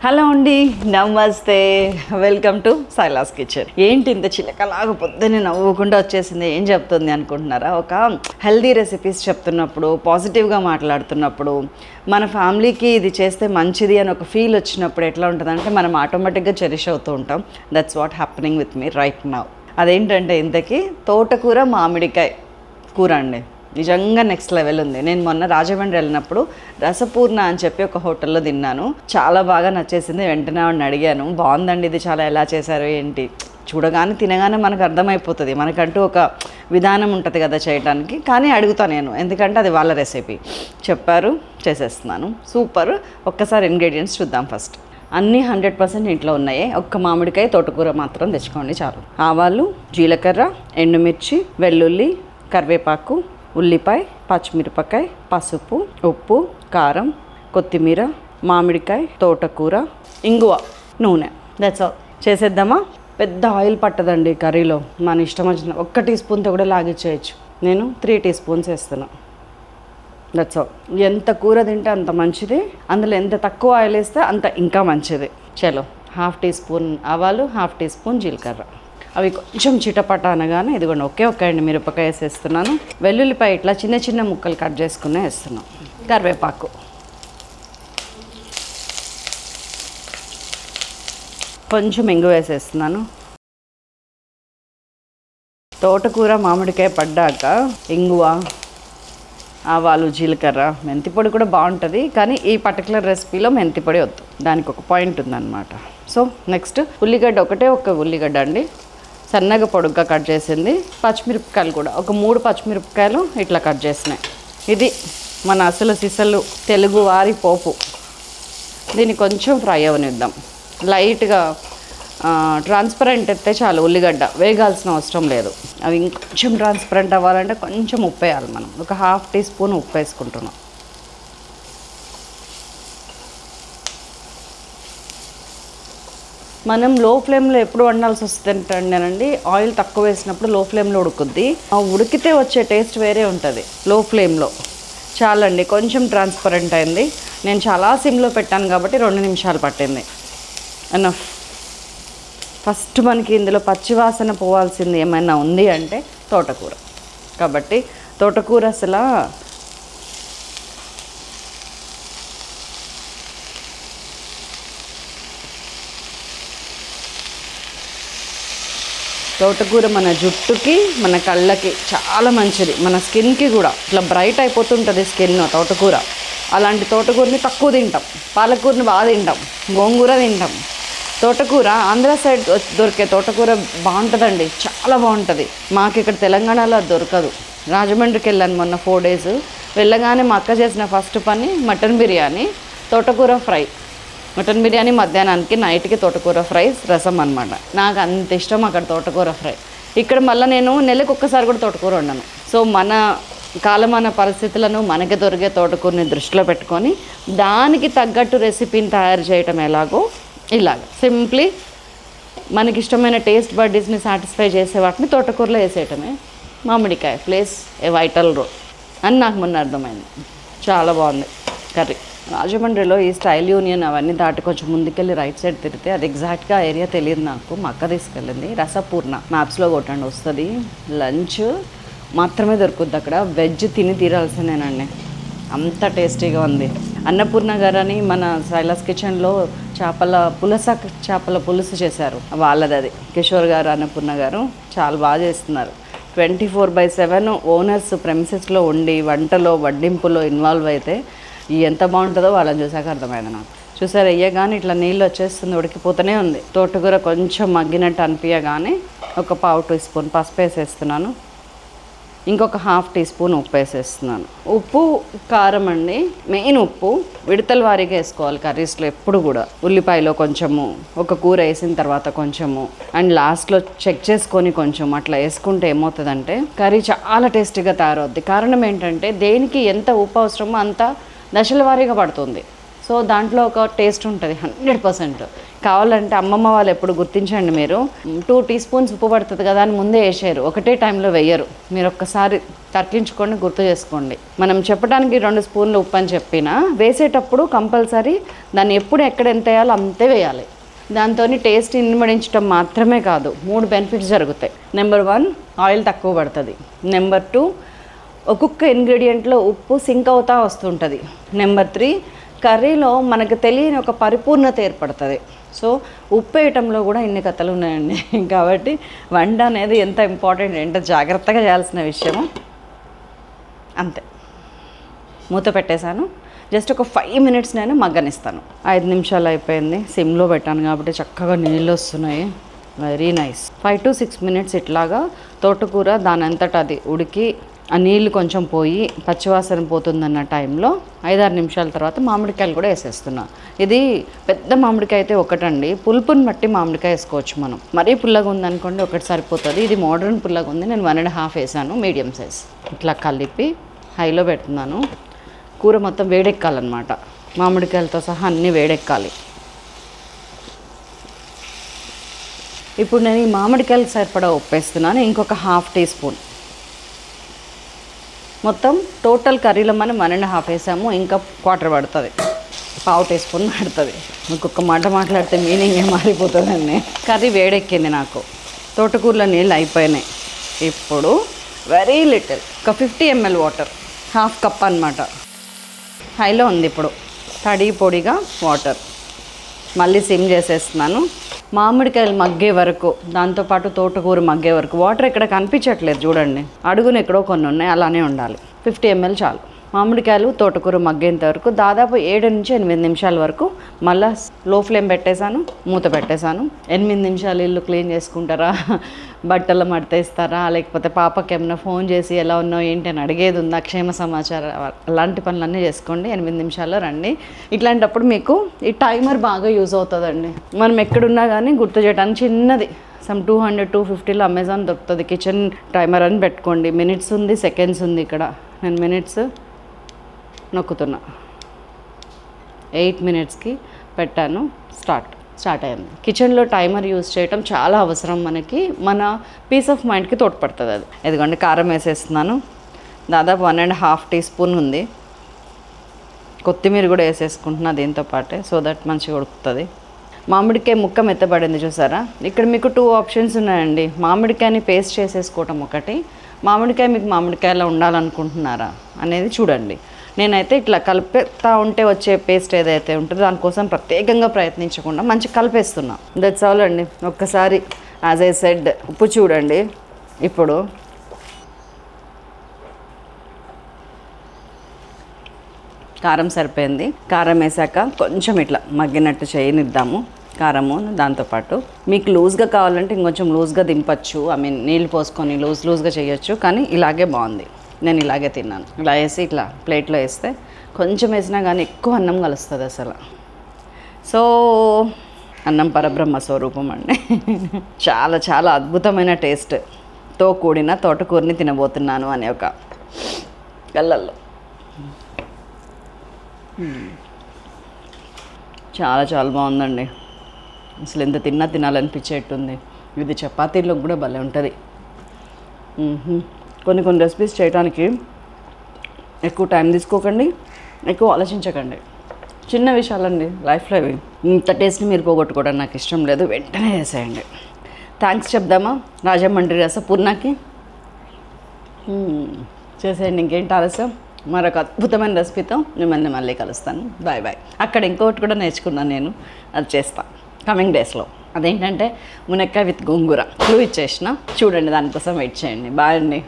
Hello అండి, నమస్తే, welcome to Silas kitchen. ఏంటి ఇంత చిలకలాగా పొద్దున్నే నవ్వుకుంటూ వచ్చేసింది, ఏం చెప్తుంది అనుకుంటున్నారా? ఒక హెల్దీ రెసిపీస్ చెప్తున్నప్పుడు, పాజిటివ్గా మాట్లాడుతున్నప్పుడు, మన ఫ్యామిలీకి ఇది చేస్తే మంచిది అని ఒక ఫీల్ వచ్చినప్పుడు ఎట్లా ఉంటుందంటే మనం ఆటోమేటిక్గా చెరిష్ అవుతూ ఉంటాం. That's what happening with me right now. అదేంటంటే ఇంతకీ తోటకూర మామిడికాయ కూర అండి. నిజంగా నెక్స్ట్ లెవెల్ ఉంది. నేను మొన్న రాజమండ్రి వెళ్ళినప్పుడు రసపూర్ణ అని చెప్పి ఒక హోటల్లో తిన్నాను. చాలా బాగా నచ్చేసింది. వెంటనే ఆవిడని అడిగాను, బాగుందండి ఇది, చాలా ఎలా చేశారు ఏంటి. చూడగానే తినగానే మనకు అర్థమైపోతుంది, మనకంటూ ఒక విధానం ఉంటుంది కదా చేయడానికి. కానీ అడుగుతాను నేను, ఎందుకంటే అది వాళ్ళ రెసిపీ. చెప్పారు, చేసేస్తున్నాను. సూపర్. ఒక్కసారి ఇంగ్రీడియంట్స్ చూద్దాం. ఫస్ట్ అన్నీ 100% ఇంట్లో ఉన్నాయి. ఒక్క మామిడికాయ తోటకూర మాత్రం తెచ్చుకోండి చాలు. ఆవాలు, జీలకర్ర, ఎండుమిర్చి, వెల్లుల్లి, కరివేపాకు, ఉల్లిపాయ, పచ్చిమిరపకాయ, పసుపు, ఉప్పు, కారం, కొత్తిమీర, మామిడికాయ, తోటకూర, ఇంగువ, నూనె. That's all. చేసేద్దామా? పెద్ద ఆయిల్ పట్టదండి కర్రీలో. మన ఇష్టం వచ్చిన 1 టీ స్పూన్తో కూడా లాగిచ్చేయచ్చు. నేను 3 టీ స్పూన్స్ వేస్తున్నా. That's all. ఎంత కూర తింటే అంత మంచిది. అందులో ఎంత తక్కువ ఆయిల్ వేస్తే అంత ఇంకా మంచిది. చలో, 1/2 టీ స్పూన్ ఆవాలు, 1/2 టీ స్పూన్ జీలకర్ర. అవి కొంచెం చిటపట అనగానే ఇదిగోండి ఒకే మిరపకాయ వేసేస్తున్నాను. వెల్లుల్లిపాయ ఇట్లా చిన్న చిన్న ముక్కలు కట్ చేసుకుని వేస్తున్నాం. కరివేపాకు, కొంచెం ఇంగువ వేసేస్తున్నాను. తోటకూర మామిడికాయ పడ్డాక ఇంగువ, ఆవాలు, జీలకర్ర, మెంతిపొడి కూడా బాగుంటుంది. కానీ ఈ పర్టికులర్ రెసిపీలో మెంతిపొడి వద్దు, దానికి ఒక పాయింట్ ఉందన్నమాట. సో నెక్స్ట్ ఉల్లిగడ్డ, ఒక ఉల్లిగడ్డ అండి, సన్నగా పొడుగ్గా కట్ చేసింది. పచ్చిమిరపకాయలు కూడా ఒక 3 పచ్చిమిరపకాయలు ఇట్లా కట్ చేసినాయి. ఇది మన అసలు సిసలు తెలుగు వారి పోపు. దీన్ని కొంచెం ఫ్రై అవనిద్దాం. లైట్గా ట్రాన్స్పరెంట్ అయితే చాలు. ఉల్లిగడ్డ వేగాల్సిన అవసరం లేదు. అవి ఇంకొంచెం ట్రాన్స్పరెంట్ అవ్వాలంటే కొంచెం ఉప్పు వేయాలి. మనం ఒక 1/2 టీ స్పూన్ ఉప్పు వేసుకుంటున్నాం. మనం లో ఫ్లేమ్లో ఎప్పుడు వండాల్సి వస్తుందంటేనండి, ఆయిల్ తక్కువ వేసినప్పుడు లో ఫ్లేమ్లో ఉడుకుద్ది. ఆ ఉడికితే వచ్చే టేస్ట్ వేరే ఉంటుంది లో ఫ్లేమ్లో. చాలండి, కొంచెం ట్రాన్స్పరెంట్ అయింది. నేను చాలా సిమ్లో పెట్టాను కాబట్టి 2 నిమిషాలు పట్టింది. ఎనఫ్. ఫస్ట్ మనకి ఇందులో పచ్చివాసన పోవాల్సింది ఏమైనా ఉంది అంటే తోటకూర. కాబట్టి తోటకూర అసలు తోటకూర మన జుట్టుకి, మన కళ్ళకి చాలా మంచిది. మన స్కిన్కి కూడా ఇట్లా బ్రైట్ అయిపోతుంటుంది స్కిన్ తోటకూర. అలాంటి తోటకూరని తక్కువ తింటాం. పాలకూరని బాగా తింటాం, గోంగూర తింటాం. తోటకూర ఆంధ్ర సైడ్ దొరికే తోటకూర బాగుంటుందండి, చాలా బాగుంటుంది. మాకు ఇక్కడ తెలంగాణలో అది దొరకదు. రాజమండ్రికి వెళ్ళాను మొన్న 4 డేస్. వెళ్ళగానే మా అక్క చేసిన ఫస్ట్ పని మటన్ బిర్యానీ, తోటకూర ఫ్రై. మటన్ బిర్యానీ మధ్యాహ్నానికి, నైట్కి తోటకూర ఫ్రై, రసం అనమాట. నాకు అంత ఇష్టం అక్కడ తోటకూర ఫ్రై. ఇక్కడ మళ్ళీ నేను నెలకు ఒక్కసారి కూడా తోటకూర వండను. సో మన కాలమాన పరిస్థితులను, మనకి దొరికే తోటకూరని దృష్టిలో పెట్టుకొని దానికి తగ్గట్టు రెసిపీని తయారు చేయటం ఎలాగో ఇలాగ సింప్లీ మనకి ఇష్టమైన టేస్ట్ బడ్డీస్ని సాటిస్ఫై చేసే వాటిని తోటకూరలో వేసేయటమే. మామిడికాయ ప్లేస్ ఏ వైటల్ రోల్ అని నాకు మొన్న అర్థమైంది. చాలా బాగుంది కర్రీ. రాజమండ్రిలో ఈ స్టైల్ యూనియన్ అవన్నీ దాటి కొంచెం ముందుకెళ్ళి రైట్ సైడ్ తిరిగితే, అది ఎగ్జాక్ట్గా ఏరియా తెలియదు నాకు, మా అక్క తీసుకెళ్ళింది. రసపూర్ణ మ్యాప్స్లో కొట్టండి వస్తుంది. లంచ్ మాత్రమే దొరుకుద్ది అక్కడ. వెజ్ తిని తీరాల్సిందేనండి, అంత టేస్టీగా ఉంది. అన్నపూర్ణ గారు అని మన సైలాస్ కిచెన్లో చేపల పులుసు చేశారు, వాళ్ళది అది. కిషోర్ గారు, అన్నపూర్ణ గారు చాలా బాగా చేస్తున్నారు. 24/7 ఓనర్స్ ప్రెమిసెస్లో ఉండి వంటలో వడ్డింపులో ఇన్వాల్వ్ అయితే ఎంత బాగుంటుందో వాళ్ళని చూసాక అర్థమైంది నాకు. చూసారు, వేయగానే ఇట్లా నీళ్ళు వచ్చేస్తుంది, ఉడికిపోతూనే ఉంది. తోటకూర కొంచెం మగ్గినట్టు అనిపించగానే ఒక 1/4 టీ స్పూన్ పసుపు వేసేస్తున్నాను. ఇంకొక 1/2 టీ స్పూన్ ఉప్పు వేసేస్తున్నాను. ఉప్పు, కారం అండి, మెయిన్ ఉప్పు విడతల వారీగా వేసుకోవాలి కర్రీస్లో ఎప్పుడు కూడా. ఉల్లిపాయలో కొంచెము, ఒక కూర వేసిన తర్వాత కొంచెము, అండ్ లాస్ట్లో చెక్ చేసుకొని కొంచెం అట్లా వేసుకుంటే ఏమవుతుందంటే కర్రీ చాలా టేస్టీగా తయారవుద్ది. కారణం ఏంటంటే దేనికి ఎంత ఉప్పు అవసరమో అంత దశల వారీగా పడుతుంది. సో దాంట్లో ఒక టేస్ట్ ఉంటుంది 100%. కావాలంటే అమ్మమ్మ వాళ్ళు ఎప్పుడు గుర్తించండి మీరు, 2 టీ స్పూన్స్ ఉప్పు పడుతుంది కదా అని ముందే వేసారు, ఒకటే టైంలో వేయరు. మీరు ఒక్కసారి తర్కించుకోండి, గుర్తు చేసుకోండి. మనం చెప్పడానికి 2 స్పూన్లు ఉప్పు అని చెప్పినా వేసేటప్పుడు కంపల్సరీ దాన్ని ఎప్పుడు ఎక్కడ ఎంత వేయాలో అంతే వేయాలి. దాంతో టేస్ట్ ఇన్మడించడం మాత్రమే కాదు, 3 బెనిఫిట్స్ జరుగుతాయి. నెంబర్ 1, ఆయిల్ తక్కువ పడుతుంది. నెంబర్ 2, ఒక్కొక్క ఇంగ్రీడియంట్లో ఉప్పు సింక్ అవుతా వస్తుంటుంది. నెంబర్ 3, కర్రీలో మనకు తెలియని ఒక పరిపూర్ణత ఏర్పడుతుంది. సో ఉప్పు వేయటంలో కూడా ఇన్ని కథలు ఉన్నాయండి. కాబట్టి వంట అనేది ఎంత ఇంపార్టెంట్, ఎంత జాగ్రత్తగా చేయాల్సిన విషయము. అంతే, మూత పెట్టేశాను. జస్ట్ ఒక 5 మినిట్స్ నేను మగ్గనిస్తాను. 5 నిమిషాలు అయిపోయింది. సిమ్లో పెట్టాను కాబట్టి చక్కగా నీళ్ళు వస్తున్నాయి. Very nice. 5 to 6 మినిట్స్ ఇట్లాగా తోటకూర దాని అంతటా అది ఉడికి ఆ నీళ్ళు కొంచెం పోయి పచ్చివాసన పోతుందన్న టైంలో 5-6 నిమిషాల తర్వాత మామిడికాయలు కూడా వేసేస్తున్నా. ఇది పెద్ద మామిడికాయ అయితే ఒకటండి, పులుపుని బట్టి మామిడికాయ వేసుకోవచ్చు మనం. మరీ పుల్లగా ఉందనుకోండి ఒకటి సరిపోతుంది. ఇది మోడర్న్ పుల్లగా ఉంది, నేను 1.5 వేసాను, మీడియం సైజ్. ఇట్లా కలిపి హైలో పెడుతున్నాను. కూర మొత్తం వేడెక్కాలన్నమాట, మామిడికాయలతో సహా అన్నీ వేడెక్కాలి. ఇప్పుడు నేను ఈ మామిడికాయలకు సరిపడా ఉప్పు వేస్తున్నాను, ఇంకొక 1/2 టీ స్పూన్. మొత్తం టోటల్ కర్రీలో మనం 1.5 వేసాము, ఇంకా 1/4 పడుతుంది, 1/2 టీ స్పూన్ పడుతుంది. ఇంకొక మాట మాట్లాడితే మీనింగే మారిపోతుందండి. కర్రీ వేడెక్కింది, నాకు తోటకూరలో నీళ్ళు అయిపోయినాయి. ఇప్పుడు వెరీ లిటిల్ ఒక 50 ml వాటర్, 1/2 కప్ అన్నమాట. హైలో ఉంది ఇప్పుడు, తడి పొడిగా వాటర్. మళ్ళీ సిమ్ చేసేస్తున్నాను. మామిడికాయలు మగ్గే వరకు, దాంతోపాటు తోటకూర మగ్గే వరకు. వాటర్ ఇక్కడ కనిపించట్లేదు చూడండి, అడుగున ఎక్కడో కొన్ని ఉన్నాయి, అలానే ఉండాలి. 50 ml చాలు. మామిడికాయలు తోటకూర మగ్గేంత వరకు దాదాపు 7 నుంచి 8 నిమిషాల వరకు మళ్ళీ లో ఫ్లేమ్ పెట్టేశాను, మూత పెట్టేశాను. 8 నిమిషాలు ఇల్లు క్లీన్ చేసుకుంటారా, బట్టలు మడతేస్తారా, లేకపోతే పాపకి ఏమైనా ఫోన్ చేసి ఎలా ఉన్నావు ఏంటి అని అడిగేది ఉందా, క్షేమ సమాచారం, అలాంటి పనులన్నీ చేసుకోండి. 8 నిమిషాల్లో రండి. ఇట్లాంటప్పుడు మీకు ఈ టైమర్ బాగా యూజ్ అవుతుందండి. మనం ఎక్కడున్నా కానీ గుర్తు చేయడానికి చిన్నది, సమ్ 200-250లో అమెజాన్ దొరుకుతుంది, కిచెన్ టైమర్ అని పెట్టుకోండి. మినిట్స్ ఉంది, సెకండ్స్ ఉంది. ఇక్కడ నేను మినిట్స్ నొక్కుతున్నా. 8 మినిట్స్కి పెట్టాను, స్టార్ట్ అయింది. కిచెన్లో టైమర్ యూజ్ చేయటం చాలా అవసరం మనకి, మన పీస్ ఆఫ్ మైండ్కి తోడ్పడుతుంది అది. ఇదిగోండి కారం వేసేస్తున్నాను, దాదాపు 1.5 టీ స్పూన్ ఉంది. కొత్తిమీర కూడా వేసేసుకుంటున్నా దీంతో పాటే, సో దట్ మంచిగా ఉడుకుతుంది. మామిడికాయ ముక్క మెత్తబడింది చూసారా. ఇక్కడ మీకు 2 ఆప్షన్స్ ఉన్నాయండి. మామిడికాయని పేస్ట్ చేసేసుకోవటం ఒకటి, మామిడికాయ మీకు మామిడికాయలో ఉండాలనుకుంటున్నారా అనేది చూడండి. నేనైతే ఇట్లా కలిపేస్తా ఉంటే వచ్చే పేస్ట్ ఏదైతే ఉంటుందో దానికోసం ప్రత్యేకంగా ప్రయత్నించకుండా మంచి కలిపేస్తున్నా. దట్స్ ఆల్ అండి. ఒక్కసారి యాజ్ ఐ సెడ్ ఉప్పు చూడండి. ఇప్పుడు కారం సరిపోయింది. కారం వేసాక కొంచెం ఇట్లా మగ్గినట్టు చేయనిద్దాము కారము. దాంతోపాటు మీకు లూజ్గా కావాలంటే ఇంకొంచెం లూజ్గా దింపచ్చు, నీళ్ళు పోసుకొని లూజ్గా చేయొచ్చు, కానీ ఇలాగే బాగుంది. నేను ఇలాగే తిన్నాను. ఇలా వేసి ఇట్లా ప్లేట్లో వేస్తే కొంచెం వేసినా కానీ ఎక్కువ అన్నం కలుస్తుంది అసలు. సో అన్నం పరబ్రహ్మ స్వరూపం అండి. చాలా చాలా అద్భుతమైన టేస్ట్తో కూడిన తోటకూరని తినబోతున్నాను అనే ఒక గల్లల్లో. చాలా చాలా బాగుందండి. అసలు ఎంత తినాలనిపించేట్టుంది. ఇది చపాతీలో కూడా భలే ఉంటుంది. కొన్ని రెసిపీస్ చేయడానికి ఎక్కువ టైం తీసుకోకండి, ఎక్కువ ఆలోచించకండి. చిన్న విషయాలండి లైఫ్లో ఇవి. ఇంత టేస్ట్ని మీరు పోగొట్టుకోవడం నాకు ఇష్టం లేదు, వెంటనే చేసేయండి. థ్యాంక్స్ చెప్దామా రాజమండ్రి రసపూర్ణకి. చేసేయండి, ఇంకేంటి ఆలస్యం. మరొక అద్భుతమైన రెసిపీతో మిమ్మల్ని మళ్ళీ కలుస్తాను. Bye bye. అక్కడ ఇంకొకటి కూడా నేర్చుకున్నాను నేను, అది చేస్తాను కమింగ్ డేస్లో. అదేంటంటే మునక్కాయ విత్ గోంగూర. క్లూ ఇచ్చేసిన చూడండి, దానికోసం వెయిట్ చేయండి. బాయ్ అండి.